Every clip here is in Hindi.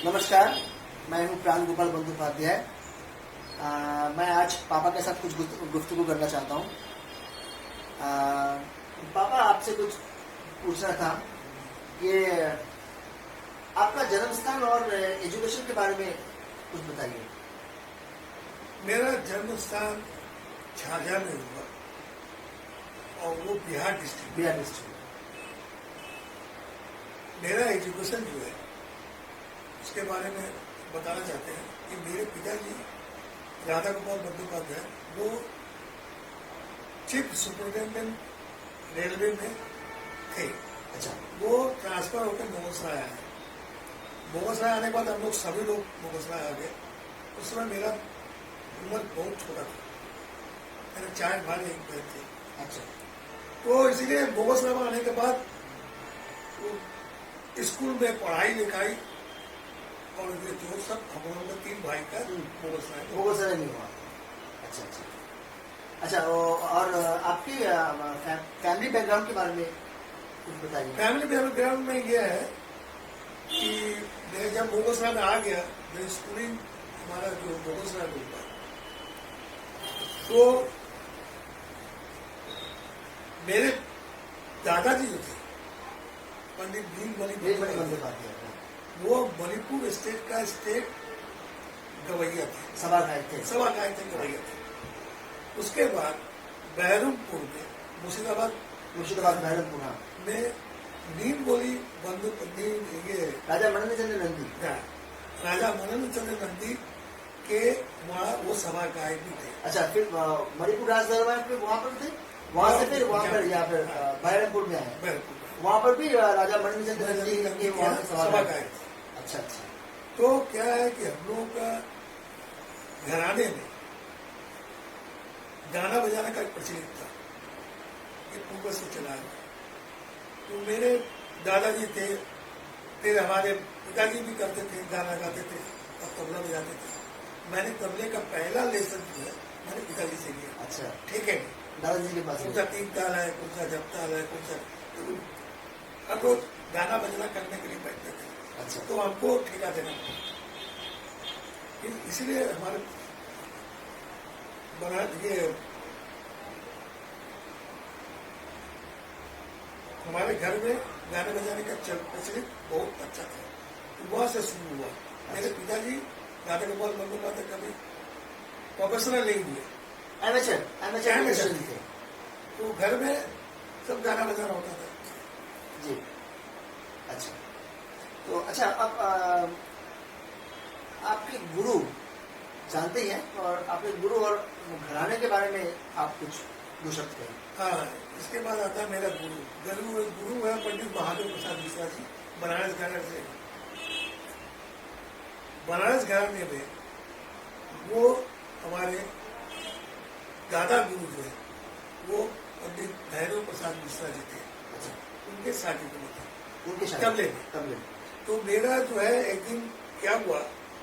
नमस्कार, मैं हूं प्राण गोपाल बंदोपाध्याय। मैं आज पापा के साथ कुछ गुफ्तगू करना चाहता हूं। पापा, आपसे कुछ पूछना था कि आपका जन्म स्थान और एजुकेशन के बारे में कुछ बताइए। मेरा जन्म स्थान झाझा में हुआ और वो बिहार डिस्ट्रिक्ट। मेरा एजुकेशन जो है उसके बारे में बताना चाहते हैं कि मेरे पिताजी राधा गोपाल बंदोपाध्याय वो चीफ सुपरिटेंडेंट रेलवे में थे। अच्छा, वो ट्रांसफर होकर मोगसराय आए। मोगसराय आने के बाद हम लोग सभी लोग मोगसराय आ गए। उस समय मेरा उम्र बहुत छोटा था, मेरे 4 भाई 1 बहन थे। अच्छा, तो इसीलिए मोगसराय में आने के बाद स्कूल में पढ़ाई लिखाई और ये जो सब हम लोगों ने 3 भाई का मोगसराय में हुआ। अच्छा अच्छा अच्छा। और आपकी फैमिली बैकग्राउंड के बारे में कुछ बताइए। फैमिली बैकग्राउंड में यह है कि मैं जब मोगसराय में आ गया, मेरी स्कूलिंग हमारा जो मोगसराय में हुआ, तो मेरे दादाजी जो थे पंडित भीममणि बंदोपाध्याय वो मणिपुर स्टेट का स्टेट गवैया थे, सभा गायक थे। गवैया थे। उसके बाद बहरमपुर में मुर्शिदाबाद बहरमपुर में नीम बोली ये राजा मनन चंद्र नंदी राजा मनन चंद्र नंदी के वहाँ वो सभा गायक भी थे। अच्छा, फिर मणिपुर राज दरबार पे वहाँ पर थे, वहाँ से फिर वहाँ पर या फिर बहरमपुर में आए, वहाँ पर भी राजा मनन चंद्र नंदी के वहाँ सभा गायक। अच्छा अच्छा। तो क्या है कि हम लोगों का घराने में गाना बजाना का प्रचलित था, ये पूर्व से चला है। तो मेरे दादाजी थे, फिर हमारे पिताजी भी करते थे, गाना गाते थे और तबला बजाते थे। मैंने तबले का पहला लेसन जो है मैंने पिताजी से लिया। अच्छा, ठीक है, दादाजी के पास कौन सा 3 ताल है, कौन सा जपताल है, कौन सा अब रोज गाना बजना करने के लिए बैठते थे। अच्छा, तो हमको ठेका देना पड़ा, इसलिए हमारे बना ये हमारे घर में गाने बजाने का प्रचलित बहुत अच्छा था। तो वहां से शुरू हुआ। मेरे पिताजी राधा गोपाल बंदोपाध्याय कभी प्रोफेशनल नहीं हुए, एमेचर थे। तो घर में सब गाना बजाना होता था जी। अच्छा, तो अच्छा, अब आपके गुरु जानते ही हैं, और आपके गुरु और घराने के बारे में आप कुछ 2 शब्द कहें। हाँ, इसके बाद आता है मेरा गुरु है पंडित महादेव प्रसाद मिश्रा जी, बनारस घराने से। बनारस घराने में वो हमारे दादा गुरु जो है वो पंडित भैरव प्रसाद मिश्रा जी थे। अच्छा, उनके शादी में थे, उनके तबले में। तो मेरा जो है एक दिन क्या हुआ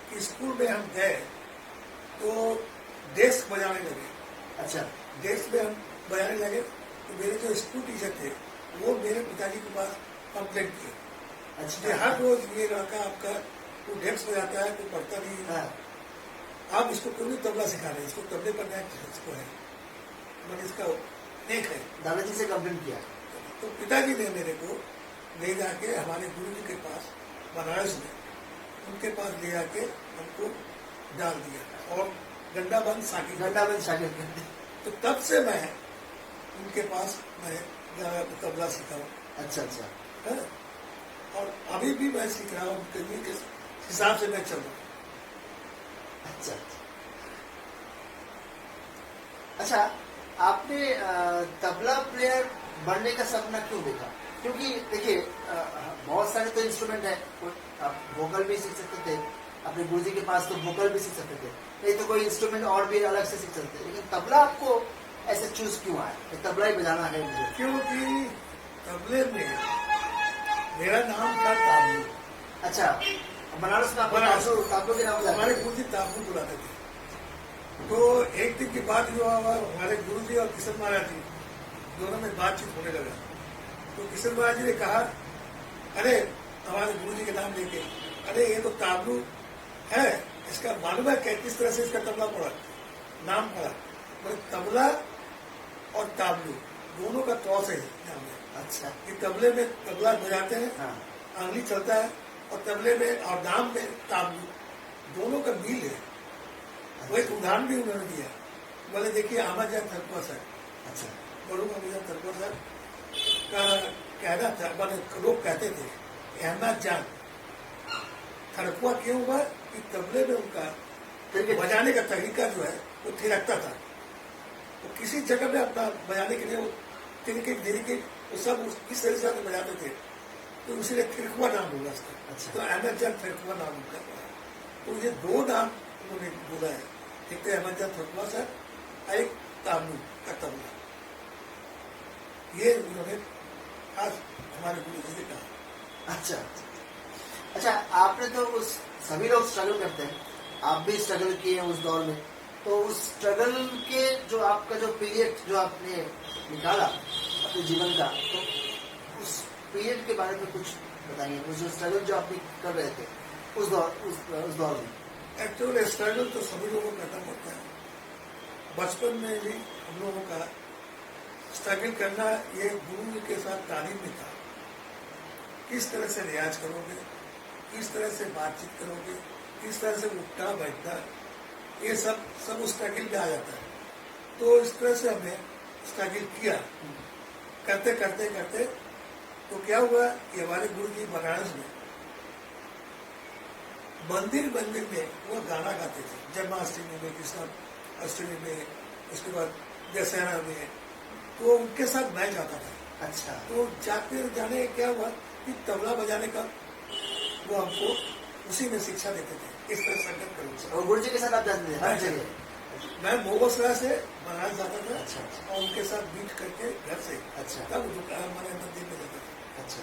कि स्कूल में हम गए तो डेस्क बजाने लगे। अच्छा, डेस्क में हम बजाने लगे तो मेरे जो स्कूल टीचर थे वो मेरे पिताजी के पास कंप्लेंट किए। अच्छा, हर रोज ये लड़का आपका कोई डेस्क बजाता है, कोई पढ़ता नहीं है, आप इसको क्यों नहीं तबला सिखा रहे, इसको तबले पर नया इसको है, मैंने इसका नेक है। दादाजी से कंप्लेंट किया। तो पिताजी ने मेरे को ले जाके हमारे गुरु जी के पास बनारस में, उनके पास ले जाके हमको डाल दिया और गंडाबंद शागिर्द। तो तब से मैं उनके पास मैं तबला सीखा हूँ। अच्छा अच्छा है? और अभी भी मैं सीख रहा हूँ, उनके हिसाब से मैं चल रहा हूँ। अच्छा अच्छा, आपने तबला प्लेयर बनने का सपना क्यों देखा? क्योंकि देखिए, बहुत सारे तो इंस्ट्रूमेंट है, आप वोकल भी सीख सकते थे, अपने गुरुजी के पास तो वोकल भी सीख सकते थे, नहीं तो कोई इंस्ट्रूमेंट और भी अलग से सीख सकते थे, लेकिन तबला आपको ऐसे चूज क्यों आया? तबला ही बजाना है मुझे। क्योंकि तबले में मेरा नाम था ताबू। अच्छा, बनारस में ताबू के नाम हमारे गुरुजी ताबू बुलाते थे। तो एक दिन की बात हुआ, हमारे गुरुजी और किशन महाराज जी दोनों में बातचीत होने लगा। तो किशन महाराज जी ने कहा, अरे हमारे गुरुजी के नाम लेके अरे ये तो ताबलू है, इसका मालूम है कि किस तरह से इसका तबला पड़ा, नाम पड़ा, मतलब तबला और ताबलू दोनों का क्रॉस है नाम है। अच्छा। कि तबले में तबला बजाते हैं, हाँ। आंगली चलता है, और तबले में और नाम में ताबलू, दोनों का मिल है। वो एक उदाहरण भी उन्होंने दिया, बोले देखिए अहमद जान थरकुआ साहब, अच्छा। मरूम अहमद जान थरकुआ साहब का कहना था, मैंने लोग कहते थे अहमद जान थरकुआ क्यों हुआ कि तबले में उनका बजाने का तरीका जो है वो थिरकता था। वो किसी जगह में अपना बजाने के लिए वो तिरकिक धिरिकिक वो सब इस तरह से बजाते थे, तो उसीलिए थिरकुआ नाम होगा उसका। अच्छा। तो अहमद जान थिरकुआ नाम उनका हुआ। तो ये दो नाम उन्होंने बोला है, एक तो अहमद जान थिरकुआ साहब, एक ताबलू का तबला। ये उन्होंने आज हमारे गुरु जी ने कहा। अच्छा। अच्छा, आपने तो उस सभी लोग स्ट्रगल करते हैं, आप भी स्ट्रगल किए उस दौर में, तो उस स्ट्रगल के जो आपका जो पीरियड जो आपने निकाला अपने जीवन का, तो उस पीरियड के बारे में कुछ बताइए, वो जो स्ट्रगल जो आप कर रहे थे उस दौर में। एक्चुअली स्ट्रगल तो सभी लोगों का करना पड़ता है। बचपन में भी हम लोगों का स्ट्रगल करना ये गुरु के साथ तालीम में था। किस तरह से रियाज करोगे, किस तरह से बातचीत करोगे, किस तरह से उठना बैठना, ये सब उस स्ट्रगल में आ जाता है। तो इस तरह से हमने स्ट्रगल किया, करते करते करते तो क्या हुआ कि हमारे गुरु जी बनारस में मंदिर में वो गाना गाते थे, जन्माष्टमी में, कृष्ण अष्टमी में, उसके बाद दशहरा में, तो उनके साथ मैं जाता था। अच्छा। तो जाने क्या हुआ कि तबला बजाने का वो हमको उसी में शिक्षा देते थे, इस तरह संगत करो। और गुरु जी के साथ आप जाते थे हर जगह? मैं मोगसरा से बनारस जाता था। अच्छा। और उनके साथ बीट करके घर से अच्छा। तब हमारे मंदिर में जाता था। अच्छा।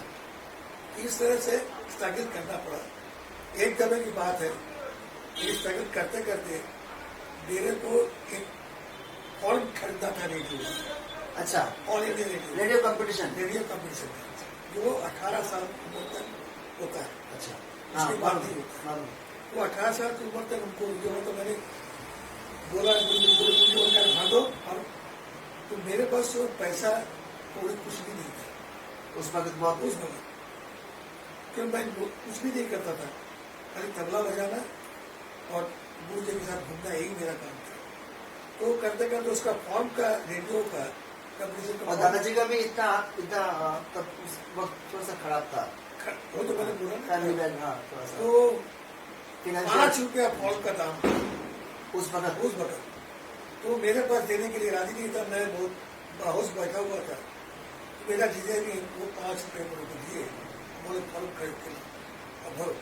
इस तरह से स्ट्रगल करना पड़ा। एक दफे की बात है, ये स्ट्रगल करते करते मेरे को एक फॉर्म खरीदना था रेडियो। अच्छा। All India radio competition. Radio competition जो 18 साल की उम्र तक होता है। अच्छा। उसके बाद नहीं होता। वो 18 साल की उम्र तक उनको जो है, तो मैंने बोला भागो, और तो मेरे पास तो पैसा कोई कुछ भी नहीं था उस वक्त, बहुत उस वक्त, क्योंकि मैं कुछ भी नहीं करता था, खाली तबला बजाना और गुरु जी के साथ घूमना, यही मेरा काम था। तो करते करते उसका फॉर्म का रेडियो का कंपटीशन का, और दादाजी का भी इतना तब उस वक्त थोड़ा सा खराब था, वो तो मैंने बोला फैमिली बैक। हाँ, थोड़ा सा तो फिनेंशियल 5 रुपया फॉर्म का दाम उस वक्त। तो मेरे पास देने के लिए राजी नहीं था। मैं बहुत बाहोश बैठा हुआ था। तो मेरा जीजा ने वो 5 रुपये मेरे को दिए, बोले फॉर्म खरीद के अब भरो।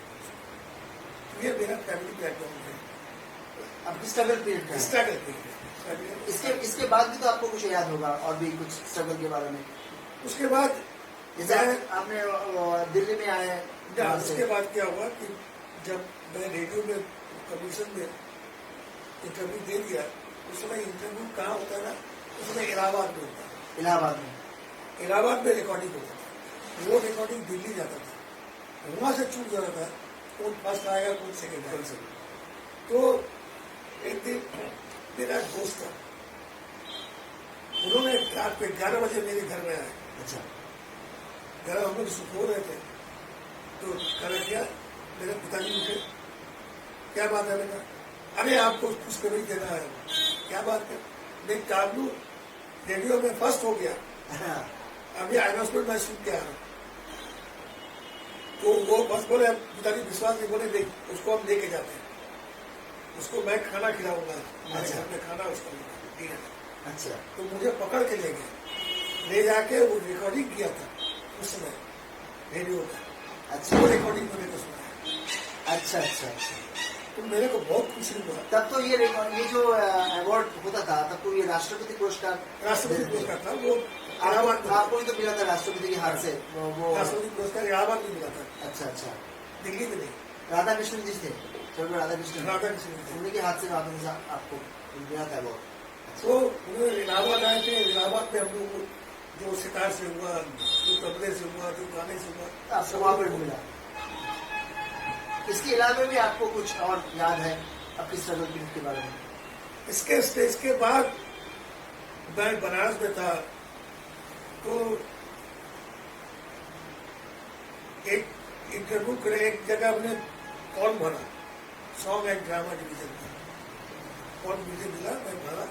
ये मेरा फैमिली बैकग्राउंड है। अब स्ट्रगल पीरियड का स्ट्रगल पीरियड। इसके बाद भी तो आपको कुछ याद होगा और भी कुछ स्ट्रगल के बारे में। उसके बाद जैसे आपने दिल्ली में आए, उसके बाद क्या हुआ कि जब मैं रेडियो में कमीशन में इंटरव्यू दे दिया, उस समय इंटरव्यू कहाँ होता था, उस समय इलाहाबाद में होता था। इलाहाबाद में रिकॉर्डिंग होता था। वो रिकॉर्डिंग दिल्ली जाता था, वहां से चूक जाता था कौन फर्स्ट आएगा कौन सेकेंड आएगा। तो एक दिन मेरा दोस्त था, उन्होंने रात को 11 बजे मेरे घर में आए। अच्छा। घर हम लोग सो रहे थे, तो कहा क्या, मेरे पिताजी मुझे, क्या बात है बेटा? अरे आपको कुछ कभी देना है। क्या बात है? मैं ताबलू रेडियो में फर्स्ट हो गया, अभी अनाउंसमेंट मैं सुन के आ रहा हूँ। तो वो बस बोले, पिताजी विश्वास नहीं, बोले देख उसको हम लेके जाते हैं, उसको मैं खाना खिलाऊंगा। अच्छा। घर में खाना उसको डिनर। अच्छा। तो मुझे पकड़ के ले गए, ले जाके वो रिकॉर्डिंग किया था उस समय रेडियो का। अच्छा। वो रिकॉर्डिंग मैंने को सुना। अच्छा अच्छा अच्छा। तो मेरे को बहुत खुशी हुआ। तब तो ये जो अवार्ड होता था, तब तो ये राष्ट्रपति पुरस्कार था। वो आपको ही तो मिला था राष्ट्रपति के हाथ से, वो राष्ट्रपति पुरस्कार इलाहाबाद में मिला था। अच्छा अच्छा। दिल्ली में नहीं। राधा कृष्णन जी थे, राधा कृष्णन उनके हाथ से आपको मिला था वो। तो उन्होंने इलाहाबाद आए थे। इलाहाबाद में हम लोग जो सितार से हुआ, जो तबले से हुआ, जो गाने से हुआ, आपको वहाँ पर मिला। इसके अलावा भी आपको कुछ और याद है आपकी स्ट्रगल पीरियड के बारे में? इसके स्टेज के बाद मैं बनारस में था, तो एक इंटरव्यू करे, एक जगह हमने फॉर्म भरा, सॉन्ग एंड ड्रामा डिवीजन का फॉर्म मुझे मिला, मैं भरा,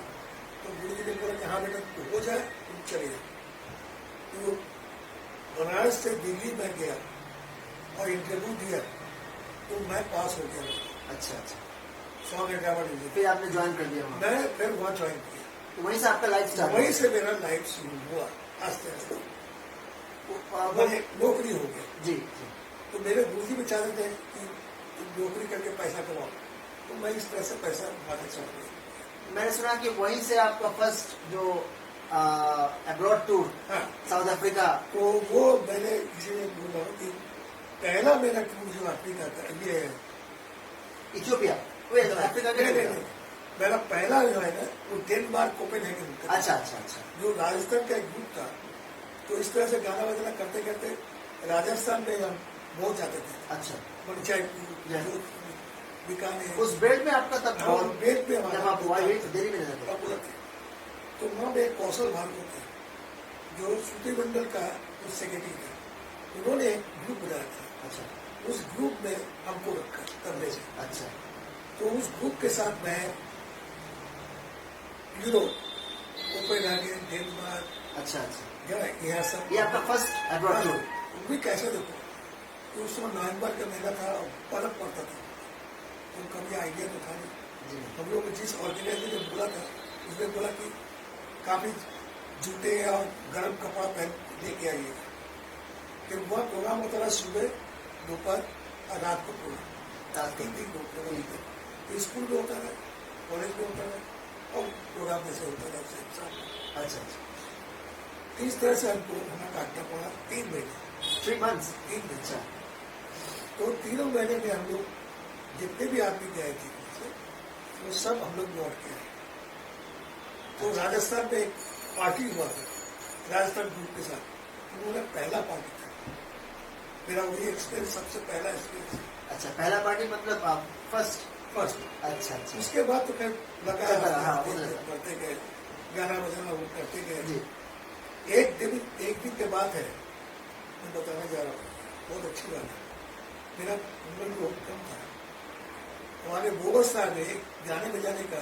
तो गुरु जी ने बोला कि हाँ बेटा तो हो जाए, तुम चले जाओ। तो बनारस से दिल्ली में गया और इंटरव्यू दिया, तो मैं पास हो गया। अच्छा अच्छा, सॉन्ग एंड ड्रामा डिवीजन फिर आपने ज्वाइन कर दिया वहाँ? मैं फिर वहाँ ज्वाइन किया, तो वहीं से आपका लाइफ स्टार्ट वहीं से मेरा लाइफ शुरू हुआ आस्ते आस्ते, मैंने नौकरी हो गया। जी जी। तो मेरे गुरुजी भी चाहते थे कि तुम नौकरी करके पैसा कमाओ, तो मैं इस तरह से पैसा कमाना चाहता हूँ। मैंने सुना कि वहीं से आपका फर्स्ट जो अब्रॉड टूर, हाँ, साउथ अफ्रीका, तो वो मैंने किसी ने बोला कि पहला मेरा टूर जो अफ्रीका का ये है, इथियोपिया, वो अफ्रीका के नहीं, मेरा पहला जो है ना वो डेनमार्क कोपेनहेगन का। अच्छा अच्छा अच्छा। जो राजस्थान का एक ग्रुप था, तो इस तरह से गाना बजाना करते करते राजस्थान में हम बहुत जाते थे। अच्छा, पंचायत बीकानेर, उस बेल्ट में आपका तब और बेट में जब आप हुआ तो दिल्ली में रहते थे? पूरा थे। तो वहाँ पे एक कौशल भार्गव थे, जो श्रुति मंडल का सेक्रेटरी था, उन्होंने एक ग्रुप बनाया था। अच्छा उस ग्रुप में हमको रखा तबले से। अच्छा तो उस ग्रुप के साथ मैं यूरोप, कोपेनहेगन, डेनमार्क, अच्छा अच्छा, यहाँ सब, ये आपका फर्स्ट अब्रॉड टूर? भी कैसे देखो, तो उस समय नवंबर का महीना था और बर्फ पड़ता था, तो कभी आइडिया तो था नहीं। जी हम लोग जिस ऑर्गेनाइजर ने बोला था, उसने बोला कि काफी जूते और गर्म कपड़ा पहन लेके आइएगा। फिर वह प्रोग्राम होता था सुबह, दोपहर और रात को प्रोग्राम, तीन दिन को प्रोग्राम होता था। स्कूल में होता था, कॉलेज में होता था, और प्रोग्राम जैसे होता था उसे साथ। अच्छा अच्छा। इस तरह से हमको हमें काटना पड़ा 3 महीने, 3 months? 3 महीने। अच्छा तो 3 महीने में हम लोग जितने भी आदमी गए थे वो सब हम लोग लौट के आए। तो राजस्थान में एक पार्टी हुआ था राजस्थान ग्रुप के साथ, उन्होंने पहला पार्टी था मेरा, वही एक्सपीरियंस सबसे पहला एक्सपीरियंस। अच्छा, पहला पार्टी मतलब आप फर्स्ट? फर्स्ट। अच्छा अच्छा। उसके बाद तो खैर हाँ, वो लगा लगा। करते गए, गाना बजाना वो करते गए। जी। एक दिन के बाद है, मैं बताने जा रहा हूँ, बहुत अच्छी बात है। मेरा उम्र भी बहुत कम था, हमारे बोबस्ता में एक गाने बजाने का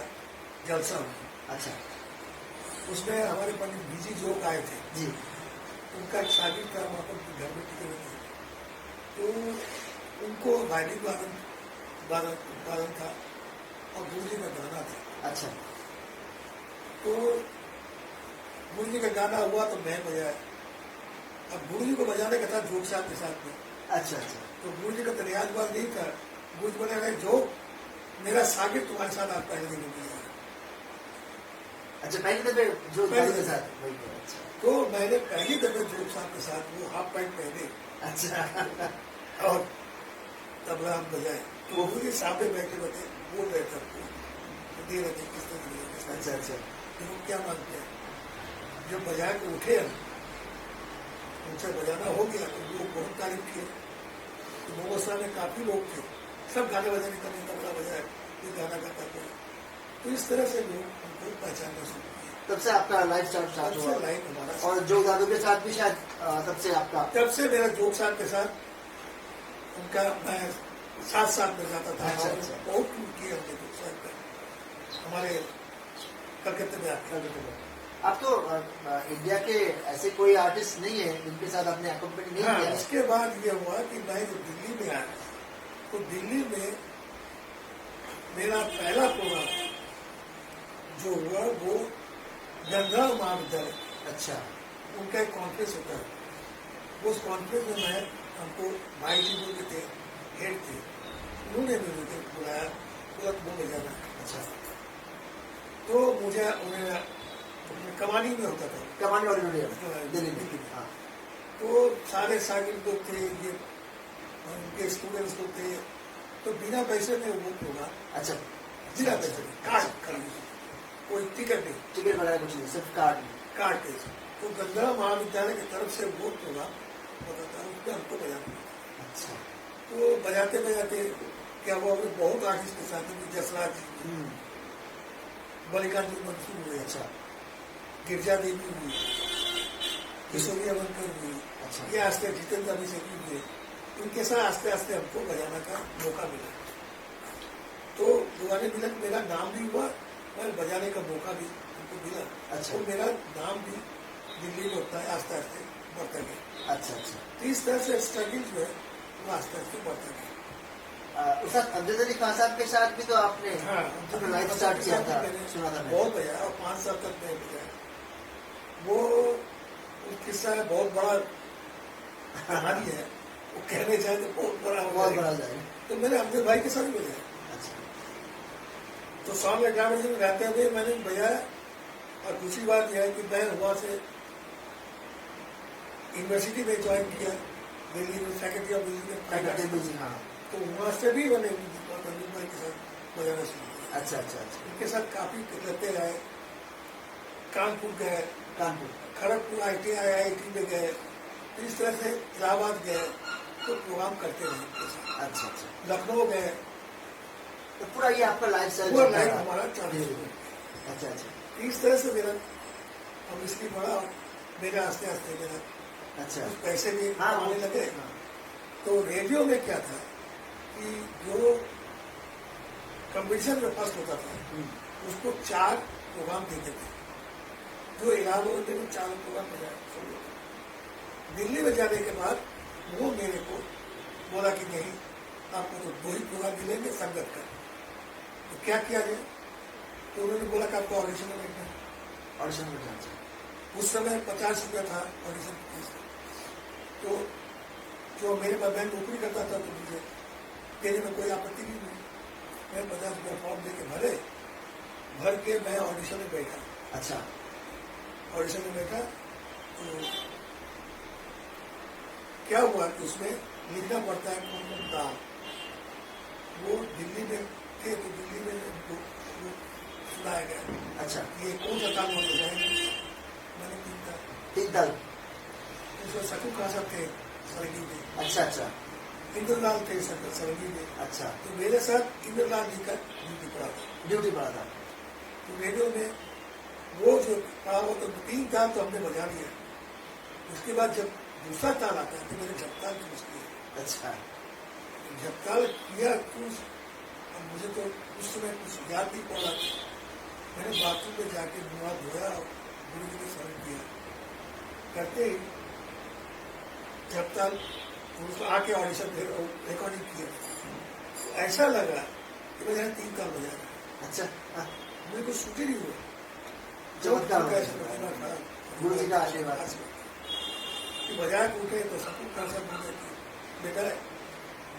जलसा हुआ। अच्छा, उसमें हमारे पंडित बीजी जोग आए थे जी। उनका एक शागिर्द था, वहाँ पर घर में टिके हुए थे, तो उनको वायलिन वादन था और गुरु जी का गाना था। अच्छा, तो गुरु जी का गाना हुआ तो मैं बजाया। अब गुरु जी को बजाने का था जोग साहब के साथ में। अच्छा अच्छा। तो गुरु जी का तो रियाजबाज नहीं था, गुरु जी बोले रहे जो मेरा सागिर तुम्हारे साथ आप पहले दिन बजा। अच्छा, पहले दफे जो पहले के दफे। साथ वही करो। अच्छा तो मैंने पहली दफे जोग साहब के साथ वो हाफ पैंट पहने अच्छा। और तबला हम बजाए। तो वो गुरु जी सामने बैठे रहते, बोल रहे थे हमको, दे रहे थे किस तरह दिए, किस तरह। अच्छा अच्छा। तो वो क्या मानते हैं, जब बजा के उठे हम, उनसे बजाना हो गया तो लोग बहुत तारीफ किए। तो मोबस्ता में काफी लोग थे, सब गाने बजाने का नहीं, तबला बजाए, ये गाना गाता था। तो इस तरह से लोग हमको पहचानना शुरू किए। तब से आपका लाइफ स्टार्ट तब हुआ? से लाइफ हमारा, और जो दादू के साथ भी शायद तब से आपका? तब से मेरा जोग साहब के साथ उनका मैं साथ में जाता था। अच्छा, और अच्छा। बहुत टूर किए हमने जोग साहब का, हमारे कलकत्ते में आके। आप तो इंडिया के ऐसे कोई आर्टिस्ट नहीं है जिनके साथ आपने अकम्पनी नहीं हाँ, किया है? इसके बाद ये हुआ कि मैं जब दिल्ली में आया, तो दिल्ली में मेरा पहला प्रोग्राम जो हुआ वो गंगा महाविद्यालय, अच्छा उनका एक कॉन्फ्रेंस होता है। उस कॉन्फ्रेंस में मैं, हमको भाई जी बोल के थे, हेड थे, उन्होंने मुझे बुलाया, तुरंत वो ले जाना। अच्छा। तो मुझे उन्हें कमानी में होता था, कमांड ऑडिटोरियम दिल्ली में। हाँ। तो सारे शागिर्द लोग थे, ये उनके स्टूडेंट्स लोग थे, तो बिना पैसे में वो प्रोग्राम, अच्छा, बिना पैसे में, कार्ड खरीद, कोई टिकट नहीं, टिकट वगैरह कुछ नहीं, सिर्फ कार्ड? कार्ड पे। तो गंगा महाविद्यालय की तरफ से वो प्रोग्राम होता था, उसमें हमको बजाना। अच्छा। तो बजाते बजाते क्या हुआ, वो बहुत आर्टिस्ट के साथ में, जसराज जी, मल्लिकार्जुन मंसूर हुए, अच्छा गिरजा देवी हुई, किशोरी अवंकर हुई, अच्छा ये आस्ते जितेंद्र अभिषेकी हुए, उनके साथ आस्ते आस्ते हमको बजाने का मौका मिला। तो दुआने मिलन मेरा नाम भी हुआ और बजाने का मौका भी हमको मिला। अच्छा। तो मेरा नाम भी दिल्ली में होता है, आस्ते आस्ते बढ़ता गया। अच्छा अच्छा। तो इस तरह से स्ट्रगल जो है वो आस्ते आस्ते बढ़ता गया। उस्ताद अमजद अली खान साहब के साथ भी तो आपने हाँ, अपना लाइफ स्टार्ट किया था, सुना था मैंने। बहुत बजाया और 5 साल तक मैं बजाया। वो किस्सा है, बहुत बड़ा कहानी है, वो कहने जाए तो बहुत बड़ा हो बहुत जाएगा। बड़ा जाए। तो मैंने अमजद भाई के साथ ही बजाया। अच्छा तो शाम में 11 बजे में रहते हुए मैंने बजाया। और दूसरी बात यह है कि मैं वहाँ से यूनिवर्सिटी में ज्वाइन किया, दिल्ली में फैकल्टी ऑफ म्यूजिक। हाँ। तो वहाँ से भी मैंने अमजद भाई के साथ बजाना शुरू किया। अच्छा अच्छा अच्छा। उनके साथ काफी लेते रहे, कानपुर गए, कानपुर। खड़गपुर IIT में गए, तो इस तरह से इलाहाबाद गए, तो प्रोग्राम करते रहे उनके साथ। अच्छा अच्छा। लखनऊ गए, तो पूरा ये आपका लाइफ स्टाइल पूरा लाइफ हमारा चालू हो। अच्छा अच्छा इस तरह से मेरा अब इसकी बड़ा मेरे आस्ते आस्ते मेरा अच्छा। कुछ पैसे भी हाँ आने लगे। हाँ। तो रेडियो में क्या था कि जो कंपटीशन में फर्स्ट होता था उसको 4 प्रोग्राम देते थे, जो इलाहाबाद में 4 प्रोग्राम बजाया। दिल्ली में जाने के बाद वो मेरे को बोला कि नहीं, आपको तो 2 ही प्रोग्राम मिलेंगे संगत का। तो क्या किया जाए? तो उन्होंने बोला कि आपको ऑडिशन में बैठना है। ऑडिशन में जाना चाहिए। उस समय 50 रुपया था ऑडिशन फीस। तो जो मेरे पास मैं नौकरी करता था, तो मुझे देने में कोई आपत्ति नहीं हुई। मैं 50 रुपया फॉर्म दे के भर के मैं ऑडिशन में बैठा। अच्छा। ऑडिशन में बैठा तो क्या हुआ कि उसमें लिखना पड़ता है कौन कौन दाम। वो दिल्ली में थे, तो दिल्ली में वो सुनाया गया। अच्छा। ये कौन सा ताल बोल जाएंगे? मैंने 3 ताल। 3 ताल। उसमें सकू खा साहब थे सरगी में, अच्छा अच्छा इंद्रलाल थे सरगी में। अच्छा। तो मेरे साथ इंद्रलाल जी का ड्यूटी पड़ा था। ड्यूटी पड़ा था। तो रेडियो में वो जो पड़ा हुआ, तो 3 ताल तो हमने बजा लिया। उसके बाद जब दूसरा ताल आता है तो मैंने झपताल की मुश्किल है। अच्छा। झपताल किया कुछ, अब मुझे तो उस समय कुछ याद नहीं पड़ा। मैंने बाथरूम में जाके मुँह हाथ धोया और गुरु जी को स्मरण किया। करते ही झपताल उसको आके ऑडिशन फिर रिकॉर्डिंग किया। तो ऐसा लगा कि मैं 3 ताल बजा रहा। अच्छा। हाँ। मुझे कुछ सूझ नहीं हुआ। चमत्कार हो कैसे गया। प्रतिभा खड़ा, गुरु जी का आशीर्वाद। कि बजा के उठे तो सबको खासा बोले कि बेटा,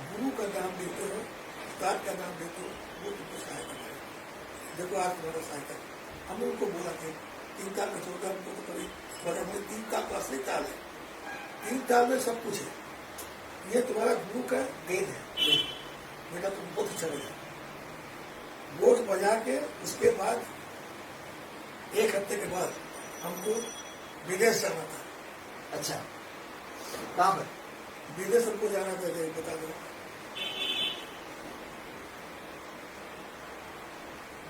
गुरु का नाम देते हो, उस्ताद का नाम देते हो, वो तुमको सहायता करेगा। देखो आज तुम्हारा सहायता। हमने उनको बोला कि 3 ताल में छोड़कर हमको तो कभी बड़ा, 3 ताल तो असली ताल है, 3 ताल में सब कुछ है, ये तुम्हारा गुरु का देन है बेटा, तुम बहुत अच्छा बजा। बोझ बजा के उसके बाद 1 हफ्ते के बाद हमको विदेश जाना था। अच्छा। कहाँ पर? विदेश हमको जाना था, बता दो।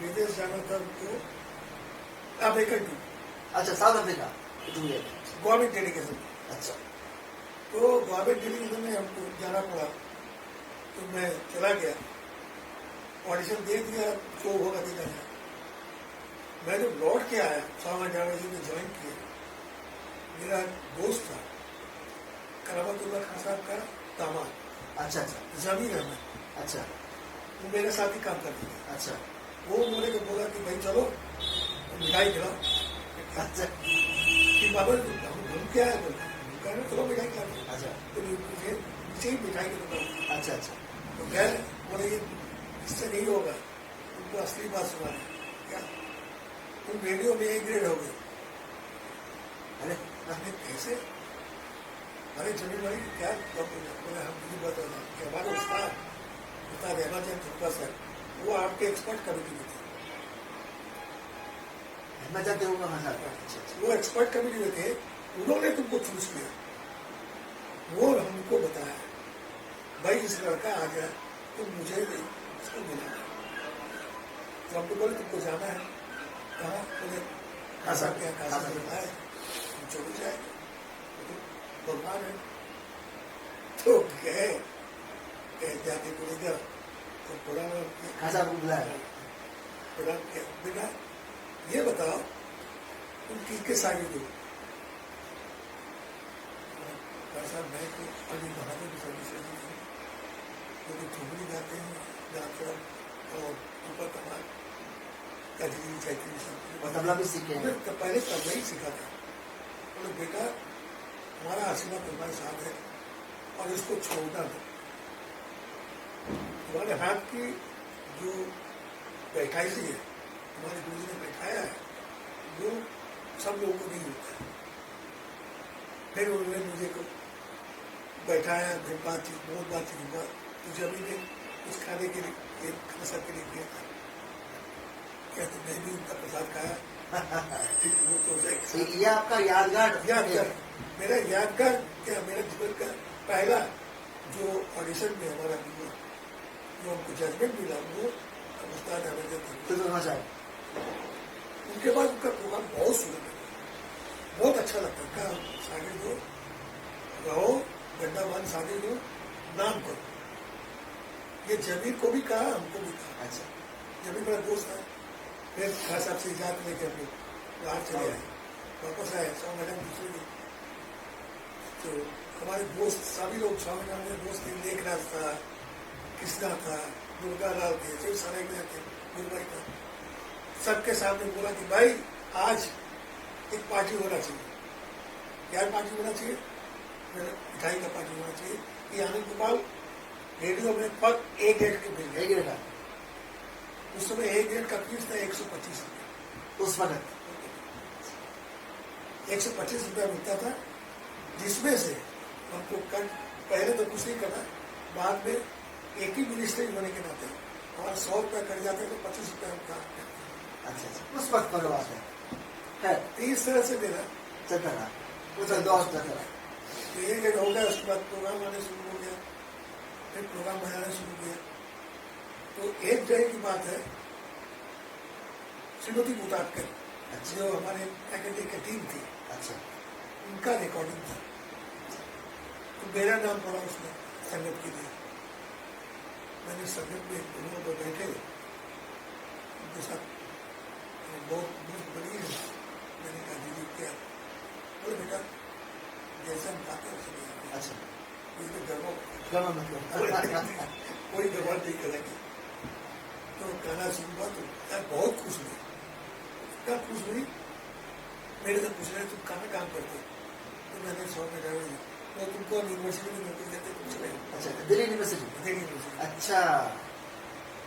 विदेश जाना था हमको, अमेरिकन टूर। अच्छा, साउथ अफ्रीका। Government delegation. अच्छा। तो गवर्नमेंट डेलीगेशन में हमको जाना पड़ा। तो मैं चला गया, ऑडिशन दे दिया, जो होगा देखा जाए। मैं जब लौट के आया, 11:30 बजे में ज्वाइन किया। मेरा दोस्त था करामतुल्लाह खान साहब का दामाद, अच्छा अच्छा जमीर अहमद। अच्छा वो मेरे साथ ही काम करते थे। अच्छा वो मुझे को बोला कि भाई चलो मिठाई खिलाओ। अच्छा कि बाबा हम क्या है बोलते, कहना चलो मिठाई खिलाते। अच्छा तो मुझे नीचे ही मिठाई की दुकान। अच्छा अच्छा तो गए, बोले ये इससे नहीं होगा, तुमको असली बात सुना है क्या, तुम रेडियो में A ग्रेड हो गए। अरे हमने कैसे? अरे जमीन भाई क्या बोले, हम मुझे बता दें कि हमारे उस्ताद अहमद थुप्पा सर, वो आपके एक्सपर्ट कमेटी में थे। मैं जाते हुआ हाँ सर। अच्छा अच्छा वो एक्सपर्ट कमेटी में थे, उन्होंने तुमको चूज किया, वो हमको बताया। भाई इस लड़का आ गया तो मुझे इसको मिला। तो हमको बोले तुमको जाना है कहाँ? बोले खासा क्या खासा मिलना है, हम चले जाएंगे, भगवान है। तो गए जाके बोले इधर तो पुराना खासा को बुलाया। बेटा ये बताओ तुम किसके शागिर्द हो? साहब मैं तो अली बहादुर की सर्विस जो कि ठुमरी गाते हैं जाकर और ऊपर तमाम कजरी चैतरी सब तबला भी सीखे हैं। तो पहले तबला ही सीखा था। बोले बेटा हमारा आशीर्वाद तुम्हारे साथ है और इसको छोड़ना दो। तुम्हारे हाथ की जो बैठाई सी है हमारे गुरु जी ने बैठाया है वो सब लोगों को नहीं होता है। फिर उन्होंने मुझे को बैठाया, फिर बातचीत बहुत बातचीत हुआ। तो जब भी कुछ खाने के लिए एक खासा के लिए गया था क्या तो मैं भी उनका प्रसाद खाया। वो तो ये आपका यादगार मेरा यादगार क्या मेरा जीवन का पहला जो ऑडिशन में हमारा हुआ जो हमको जजमेंट मिला वो उस्ताद अहमद था। उनके बाद उनका प्रोग्राम बहुत सुंदर लगा, बहुत अच्छा लगता था। शागिर्द हो रहो, गड्ढाबान शागिर्द हो, नाम करो। ये जमीर को भी कहा, हमको भी कहा। अच्छा, जमीर मेरा दोस्त है। फिर खास साहब से इजाजत लेके हम लोग बाहर चले आए, वापस आए 100 मैडम दूसरे दिन। तो हमारे दोस्त सभी लोग 100 मैडम में दोस्त लेखराज था, कृष्णा था, दुर्गा लाल थे, जो सारे थे, गुरुभाई था। सबके सामने बोला कि भाई आज एक पार्टी होना चाहिए। क्या पार्टी होना चाहिए? मिठाई का पार्टी होना चाहिए कि आनंद गोपाल रेडियो में पर एक गेट के बिल एक गेट का उस समय एक गेट का फीस था 125 रुपये। उस वक्त 125 रुपया मिलता था, जिसमें से हमको कट पहले तो कुछ नहीं करना, बाद में एक ही मिनिस्ट्री होने के नाते हमारा 100 रुपया कट जाता तो 25 रुपया हम कहा। अच्छा, उस वक्त पर बात है। इस तरह से मेरा चलता रहा, उस दौर चलता रहा। तो एक गेट हो गया, उसके बाद प्रोग्राम आने शुरू हो गया, फिर प्रोग्राम बनाना शुरू किया। तो एक जगह की बात है, श्रीमती मुताबकर जो हमारे एकेडमी की टीम थी, अच्छा, उनका रिकॉर्डिंग था। तो मेरा नाम पड़ा उसमें संगत के लिए। मैंने संगत में दोनों पर बैठे, उनके साथ बहुत बड़ी है। मैंने कहा दीदी क्या? बोले बेटा जैसे हम खाते हैं उसमें अच्छा, इसमें गर्व कोई गड़बड़ नहीं करेंगे। तो गाना सुनूंगा तो यार बहुत खुश हुई, क्या खुश हुई। मेरे से पूछ रहे तुम कहाँ काम करते? तो मैंने 100 में जाए तो तुमको यूनिवर्सिटी में नौकरी देते पूछ रहे। अच्छा, दिल्ली यूनिवर्सिटी। अच्छा,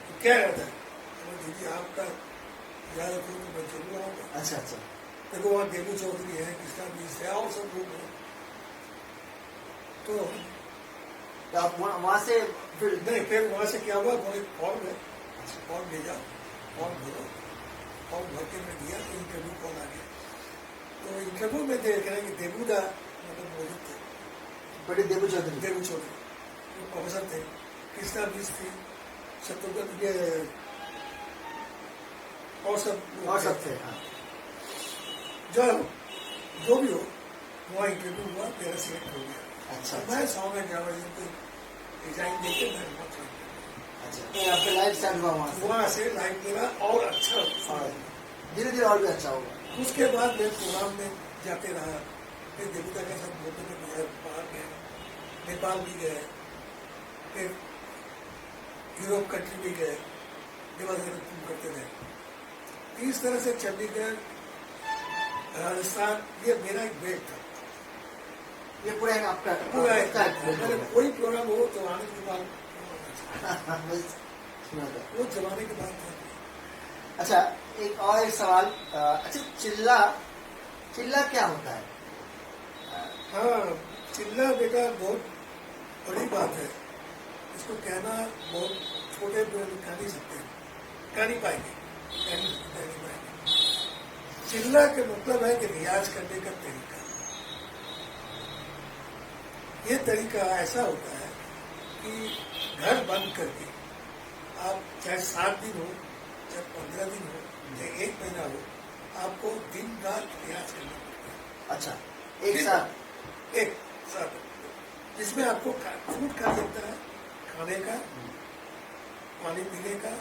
तो क्या रहता है? तो दीदी आपका याद रखो तो मैं जरूर आऊँगा। अच्छा अच्छा, देखो वहाँ देवू चौधरी है, कृष्णा बीस है और सब लोग हैं। तो आप वहाँ से फिर नहीं, फिर वहाँ से क्या हुआ, बोले फॉर्म है, फॉर्म भेजा, फॉर्म भरो, फॉर्म भर के मैं दिया तो इंटरव्यू कॉल आ गया। तो इंटरव्यू में देख रहे हैं कि देवूदा मतलब मौजूद थे, बड़े देवू चौधरी वो प्रोफेसर थे, कृष्णा बीस थी, शत्रुघ्न ये और सब थे। हाँ, जो भी हो वहाँ इंटरव्यू हुआ, मेरा सिलेक्ट हो गया। अच्छा, मैं 100 में जावा को डिजाइन देके मैं अच्छा, तो आपका लाइफ स्टाइल हुआ वहाँ से लाइफ मेरा और अच्छा, धीरे धीरे और भी अच्छा होगा। उसके बाद मैं प्रोग्राम में जाते रहा, फिर देवता के साथ बोलते थे, बाहर गए, नेपाल भी गए, फिर यूरोप कंट्री भी गए, देवाधर करते रहे। इस तरह से चंडीगढ़, राजस्थान, ये मेरा एक बेल्ट था। ये पूरा आपका कोई प्रोग्राम हो तो आनंद गोपाल वो जमाने के बाद था। अच्छा, एक और एक सवाल। अच्छा, चिल्ला क्या होता है? हाँ, चिल्ला बेटा बहुत बड़ी बात है। इसको कहना बहुत छोटे कह नहीं सकते, कह नहीं पाएंगे। चिल्ला के मतलब है कि रियाज करने का तरीका। ये तरीका ऐसा होता है कि घर बंद करके आप चाहे 7 दिन हो, चाहे 15 दिन हो, चाहे 1 महीना हो, आपको दिन रात रियाज करना पड़ता है। अच्छा, एक साथ? एक साथ, जिसमें आपको फूड खा सकता है, खाने का, पानी पीने का,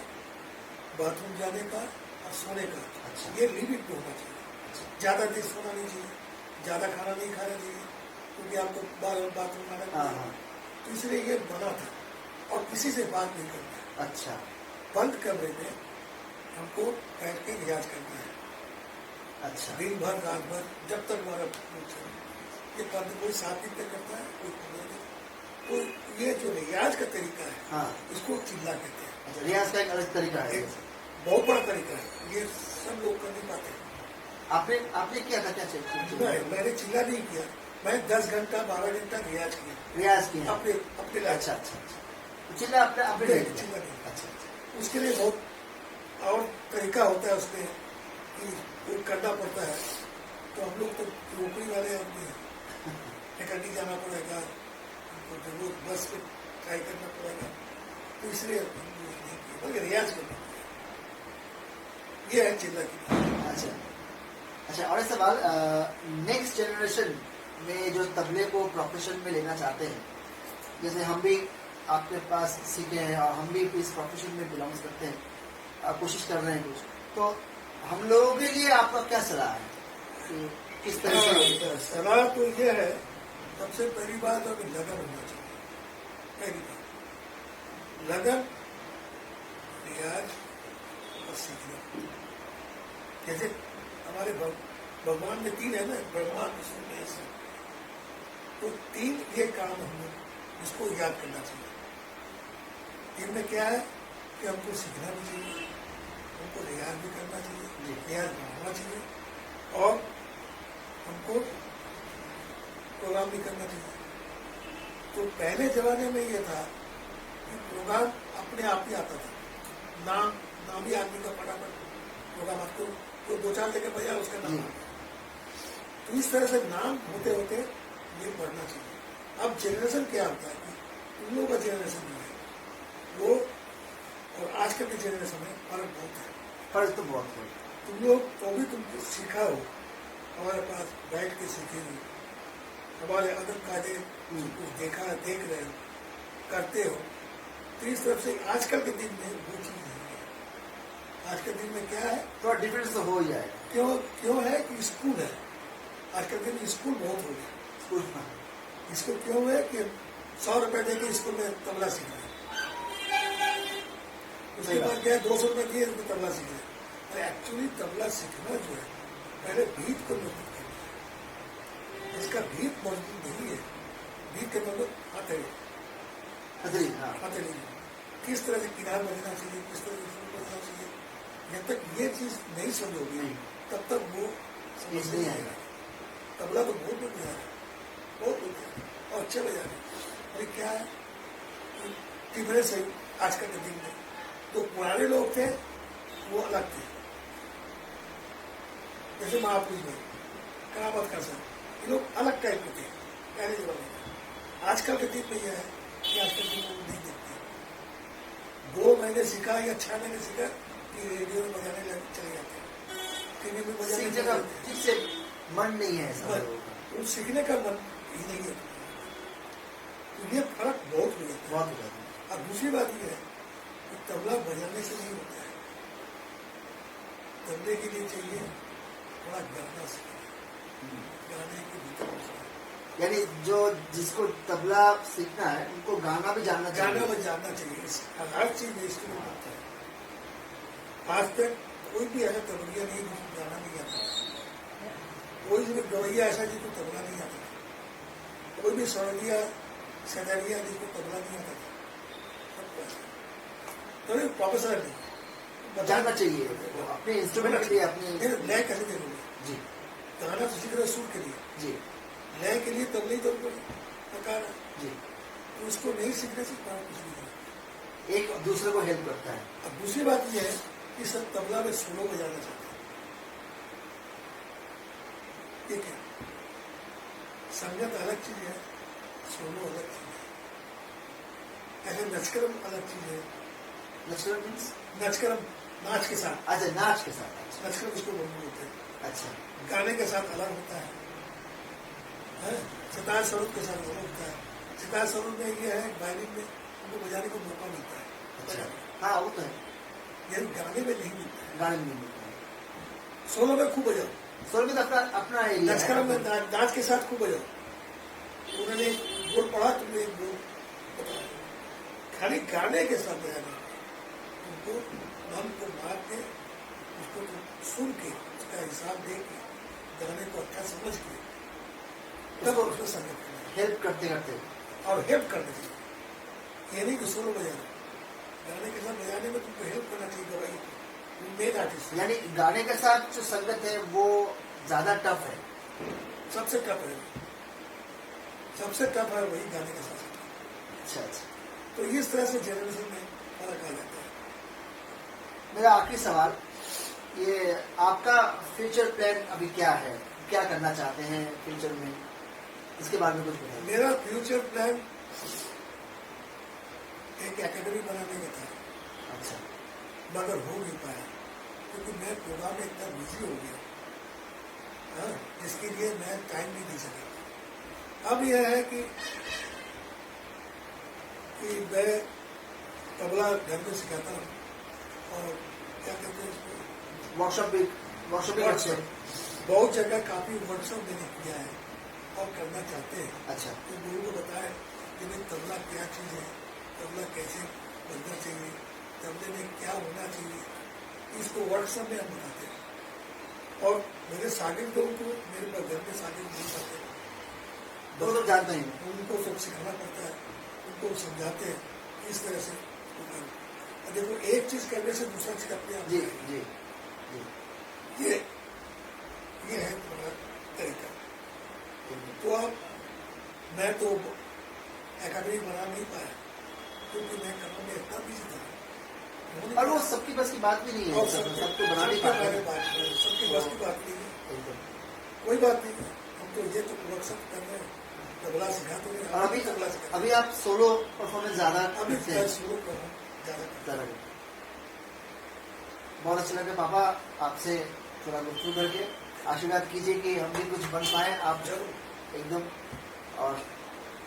बाथरूम जाने का और सोने का। अच्छा। ये लिमिट में होना चाहिए। ज्यादा देर सोना नहीं चाहिए, ज्यादा खाना नहीं खाना चाहिए, क्योंकि आपको बार बार बाथरूम आना चाहिए। हाँ। तो इसलिए ये बना था, और किसी से बात नहीं करना है। अच्छा। बंद कमरे में हमको बैठ के रियाज करना है। अच्छा। दिन भर रात भर, जब तक हमारा ये बंद, कोई 7 दिन तक करता है, कोई 15 दिन। तो ये जो रियाज का तरीका है, हाँ। इसको चिल्ला कहते हैं। अच्छा, रियाज का एक अलग तरीका है। एक बहुत बड़ा तरीका है, ये सब लोग कर नहीं पाते। आपने किया था क्या चेक? मैंने चिल्ला नहीं किया, मैं 10 घंटा 12 घंटा रियाज किया। रियाज किया अपने लिए। अच्छा अच्छा अच्छा, तो चिल्ला आपने नहीं किया? चिल्ला नहीं। अच्छा अच्छा। उसके लिए बहुत और तरीका होता है उसमें, कि वो करना पड़ता है। तो हम लोग तो नौकरी वाले आदमी हैं, टिकट जाना पड़ेगा, हमको जरूर बस पे ट्राई करना पड़ेगा, तो इसलिए बल्कि रियाज करना पड़ेगा। ये है चिल्ला की बात। अच्छा अच्छा, और एक सवाल, नेक्स्ट जनरेशन में जो तबले को प्रोफेशन में लेना चाहते हैं, जैसे हम भी आपके पास सीखे हैं और हम भी इस प्रोफेशन में बिलोंग्स करते हैं, कोशिश कर रहे हैं कुछ, तो हम लोगों के लिए आपका क्या सलाह है कि किस तरह से? सलाह तो ये है, सबसे पहली बात अभी लगन होना चाहिए। पहली बात लगन, रियाज और सीखना। जैसे हमारे भगवान में 3 है ना, ब्रह्मा विष्णु महेश, तो 3 ये काम हमें इसको याद करना चाहिए। इनमें क्या है कि हमको सीखना भी चाहिए, हमको रियाज भी करना चाहिए, रियाज बढ़ाना चाहिए, और हमको प्रोग्राम भी करना चाहिए। तो पहले जमाने में ये था कि प्रोग्राम अपने आप ही आता था। नाम ही आदमी का फटाफट प्रोग्राम आपको तो 2-4 लेके बजा उसका नाम। तो इस तरह से नाम होते होते ये बढ़ना चाहिए। अब जनरेशन क्या होता है कि तुम लोगों का जनरेशन जो है वो और आजकल के जनरेशन में फर्क बहुत है। फर्क तो बहुत है। तुम लोग तो भी तुमको सीखा हो, हमारे पास बैठ के सीखे हो, हमारे अदब कायदे कुछ देखा, देख रहे हो, करते हो। तो इस तरफ से आजकल के दिन में वो चीज नहीं है। आज के दिन में क्या है, थोड़ा डिफरेंस तो हो ही जाएगा। क्यों है कि स्कूल है। आजकल के दिन स्कूल बहुत हो गया। स्कूल इसको क्यों है कि 100 रुपए दे के स्कूल में तबला सीख रहे हैं, उसके बाद क्या 200 रुपए दिए तो तबला सीख रहे हैं। और एक्चुअली तबला सीखना जो है, पहले भीत को मजबूत करना है। इसका भीत मजबूत नहीं है, भीत के मतलब हथेली, किस तरह से किनार बजना चाहिए, किस तरह से सुर बजना चाहिए, जब तक ये चीज नहीं समझोगे तब तक वो समझ नहीं आएगा। तबला तो बहुत बढ़िया है, बहुत बढ़िया और अच्छे बजा रहे। अरे क्या है कि से आजकल के दिन में तो पुराने लोग थे वो अलग थे, जैसे महापुरुष में करामत का सर, ये लोग अलग टाइप के थे पहले जमाने में। आजकल के दिन में यह है कि आजकल के लोग नहीं देखते। 2 महीने सीखा या 6 महीने सीखा कि रेडियो में बजाने लगे चले जाते हैं, टीवी में बजाने लगे जाते हैं। ठीक से मन नहीं है ऐसा, तो सीखने का मन ही नहीं है। तो ये फर्क बहुत हो जाता है। अब दूसरी बात यह है कि तबला बजाने से नहीं होता है, तबले के लिए चाहिए थोड़ा गाना सीखना, गाने के भीतर। यानी जो जिसको तबला सीखना है उनको गाना भी जानना चाहिए। गाना भी जानना चाहिए, हर चीज में इंस्ट्रूमेंट होता है। आज तक कोई भी ऐसा तबलिया नहीं जिसको गाना नहीं आता, कोई भी गवैया ऐसा जिसको तबला नहीं आता, कोई भी सौरलिया सदरिया जिसको तबला नहीं आता था, तो प्रोफेसर नहीं जानना चाहिए अपने इंस्ट्रूमेंट के लिए। अपने लय कैसे देखोगे जी, गाना तो सीख रहे सुर के लिए जी, लय के लिए तबले तो प्रकार है जी, तो उसको नहीं सीखने से कुछ नहीं है। एक दूसरे को हेल्प करता है। अब दूसरी बात यह है कि सब तबला में सोलो बजाना चाहते हैं, ठीक है। संगत अलग चीज है, सोलो अलग चीज है। ऐसे नचकरम अलग चीज है। Natural means? नचकरम नाच के साथ, अच्छा, नाच के साथ। अच्छा नचकरम इसको बोलते हैं। अच्छा गाने के साथ अलग होता है, सितार स्वरूप के साथ अलग होता है। सितार स्वरूप में ये है वायलिन में उनको बजाने को मौका मिलता है। अच्छा, हाँ वो तो है, यानी गाने में नहीं मिलता है। गाने में नहीं मिलता है। सोलो में खूब बजाओ, सोल में तो अपना अपना एरिया है। नचकरम में नाच के साथ खूब बजाओ। उन्होंने बोल पढ़ा, तुमने एक बोल बताया, खाली गाने के साथ बजाने उनको मन को मार के, उसको सुन के, उसका हिसाब दे के, गाने को अच्छा समझ के, तब उसको संगत करना है। हेल्प करते करते और हेल्प करना चाहिए, ये नहीं कि सोलो बजाना। गाने के साथ बजाने में तुमको हेल्प करना चाहिए गवाही, मेन आर्टिस्ट। यानी गाने के साथ जो संगत है वो ज्यादा टफ है। सबसे टफ है, सबसे टफ है वही गाने के साथ। अच्छा अच्छा, तो इस तरह से जनरेशन में फर्क आ जाता है। मेरा आखिरी सवाल, ये आपका फ्यूचर प्लान अभी क्या है, क्या करना चाहते हैं फ्यूचर में, इसके बारे में कुछ बताइए। मेरा फ्यूचर प्लान एक एकेडमी बनाने का था, अच्छा मगर हो नहीं पाया क्योंकि मैं प्रोग्राम में इतना बिजी हो गया, हाँ, जिसके लिए मैं टाइम नहीं दे सका। अब यह है कि मैं तबला घर में सिखाता हूँ और क्या कहते हैं इसको, वर्कशॉप भी करते हैं। बहुत जगह काफी वर्कशॉप मैंने किया है और करना चाहते हैं। अच्छा, तो लोगों को बताया कि भाई तबला क्या चीज़ है, तबला कैसे बनना चाहिए, तबले में क्या होना चाहिए, इसको वर्कशॉप में हम बताते हैं। और मेरे शागिर्दों को, मेरे घर में शागिर्द नहीं पाते, तो लोग जानते हैं, उनको सब सिखाना पड़ता है, उनको समझाते हैं इस तरह से। और देखो, एक चीज करने से दूसरा चीज अपने आप जी होता है। जी जी। ये है तुम्हारा तरीका। तो अब मैं तो एकेडमी बना नहीं पाया क्योंकि मैं काम में इतना बिजी था, और वो सबकी बस की बात भी नहीं है, और सबको बना नहीं पाते हैं। सबकी बस की बात नहीं है। एकदम। कोई बात नहीं है, हम तो ये तो वर्कशॉप कर रहे हैं, तबला सिखाते हैं। और अभी तबला सिखाते अभी आप सोलो परफॉर्मेंस ज्यादा अभी करते हैं। शुरू कर रहा हूँ, ज्यादा ज्यादा करते हैं। बहुत अच्छा लगा पापा आपसे थोड़ा गुफ्तगू करके। आशीर्वाद कीजिए कि हम भी कुछ बन पाए, आप जरूर एकदम, और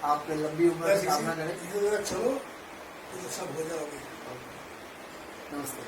आप लंबी उम्र की कामना करें। चलो तो सब हो जाओगे। नमस्ते।